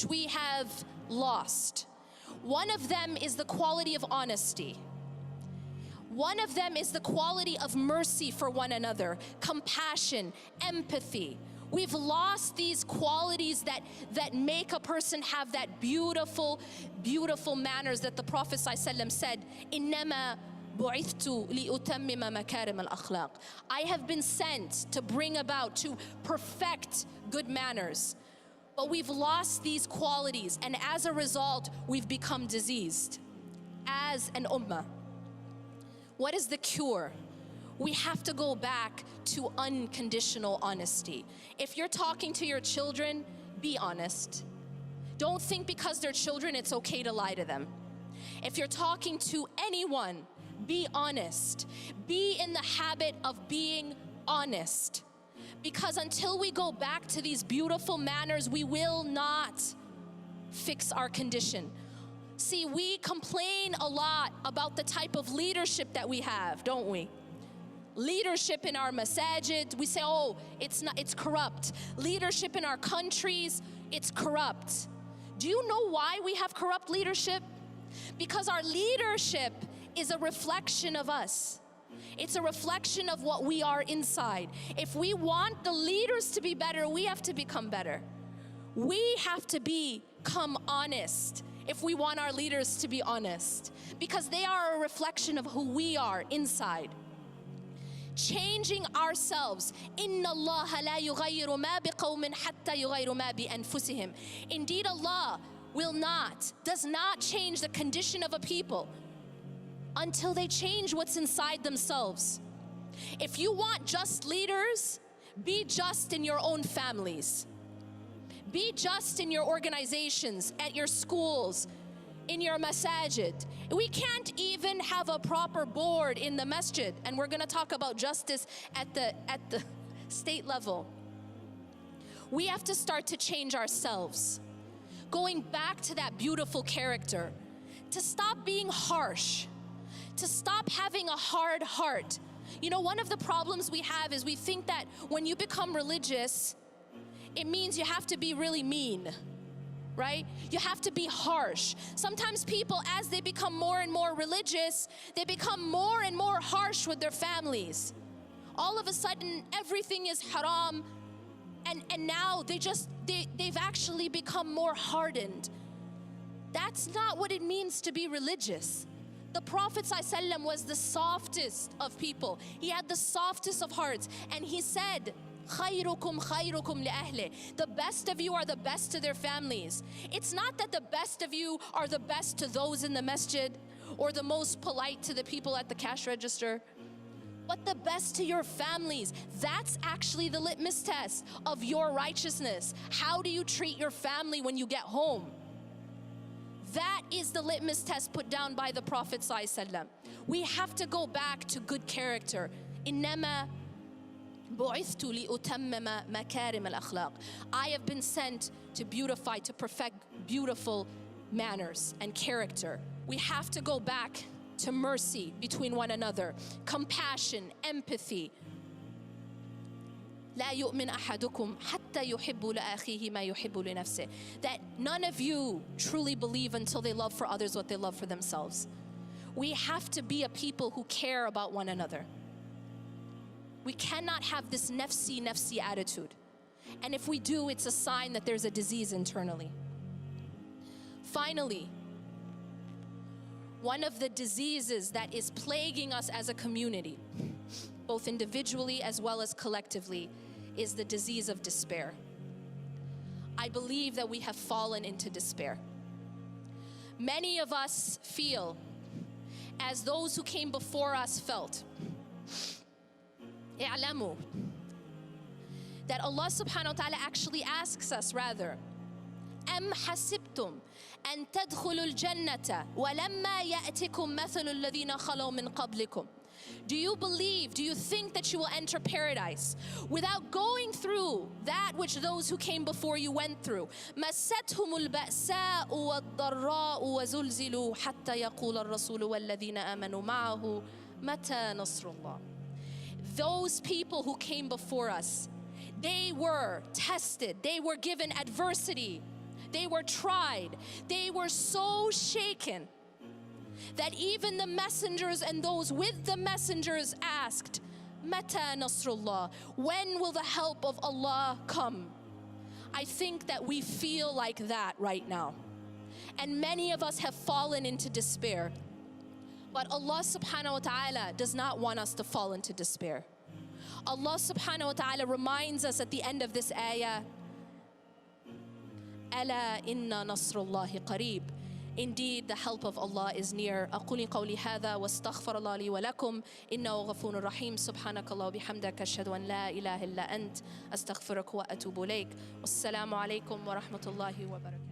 which we have lost. One of them is the quality of honesty. One of them is the quality of mercy for one another, compassion, empathy. We've lost these qualities that make a person have that beautiful, beautiful manners that the Prophet ﷺ said, إِنَّمَا بُعِثْتُ لِأُتَمِّمَ مَكَارِمَ الْأَخْلَاقِ. I have been sent to bring about, to perfect good manners. But we've lost these qualities, and as a result, we've become diseased as an ummah. What is the cure? We have to go back to unconditional honesty. If you're talking to your children, be honest. Don't think because they're children it's okay to lie to them. If you're talking to anyone, be honest. Be in the habit of being honest. Because until we go back to these beautiful manners, we will not fix our condition. See, we complain a lot about the type of leadership that we have, don't we? Leadership in our masajid, we say, oh, it's corrupt. Leadership in our countries, it's corrupt. Do you know why we have corrupt leadership? Because our leadership is a reflection of us. It's a reflection of what we are inside. If we want the leaders to be better, we have to become better. We have to become honest if we want our leaders to be honest, because they are a reflection of who we are inside. Changing ourselves. إِنَّ اللَّهَ لَا يُغَيِّرُ مَا بِقَوْمٍ حَتَّى يُغَيِّرُ مَا بِأَنفُسِهِمْ. Indeed, Allah does not change the condition of a people until they change what's inside themselves. If you want just leaders, be just in your own families. Be just in your organizations, at your schools, in your masajid. We can't even have a proper board in the masjid, and we're going to talk about justice at the state level. We have to start to change ourselves, going back to that beautiful character, to stop being harsh, to stop having a hard heart. You know, one of the problems we have is we think that when you become religious, it means you have to be really mean, right? You have to be harsh. Sometimes people, as they become more and more religious, they become more and more harsh with their families. All of a sudden, everything is haram, and now they've actually become more hardened. That's not what it means to be religious. The Prophet ﷺ was the softest of people. He had the softest of hearts, and he said, خَيْرُكُمْ خَيْرُكُمْ لِأَهْلِهِ. The best of you are the best to their families. It's not that the best of you are the best to those in the masjid or the most polite to the people at the cash register, but the best to your families. That's actually the litmus test of your righteousness. How do you treat your family when you get home? That is the litmus test put down by the Prophet ﷺ. We have to go back to good character. إِنَّمَا بُعِثْتُ لِأُتَمِّمَ مَكَارِمَ الْأَخْلَاقِ. I have been sent to beautify, to perfect beautiful manners and character. We have to go back to mercy between one another, compassion, empathy. لا يؤمن أحدكم حتى يحب لأخيه ما يحب لنفسه. That none of you truly believe until they love for others what they love for themselves. We have to be a people who care about one another. We cannot have this nafsi attitude. And if we do, it's a sign that there's a disease internally. Finally, one of the diseases that is plaguing us as a community, both individually as well as collectively, is the disease of despair. I believe that we have fallen into despair. Many of us feel as those who came before us felt. اعلموا that Allah subhanahu wa ta'ala actually asks us rather, أم حسبتم أن تدخلوا الجنة ولما يأتكم مثل الذين خلوا من قبلكم. Do you believe, do you think that you will enter paradise without going through that which those who came before you went through? مستهم البأساء والضراء وزلزلوا حتى يقول الرسول والذين آمنوا معه متى نصر الله. Those people who came before us, they were tested, they were given adversity, They were tried. They were so shaken that even the messengers and those with the messengers asked, Mata Nasrullah, when will the help of Allah come? I think that we feel like that right now. And many of us have fallen into despair. But Allah subhanahu wa ta'ala does not want us to fall into despair. Allah subhanahu wa ta'ala reminds us at the end of this ayah, Ala inna nasrullahi qareeb. Indeed, the help of Allah is near. أقول قولي هذا واستغفر الله لي ولكم إنه غفور رحيم سبحانك الله وبحمدك أشهد أن لا إله إلا أنت أستغفرك وأتوب إليك والسلام عليكم ورحمة الله وبركاته.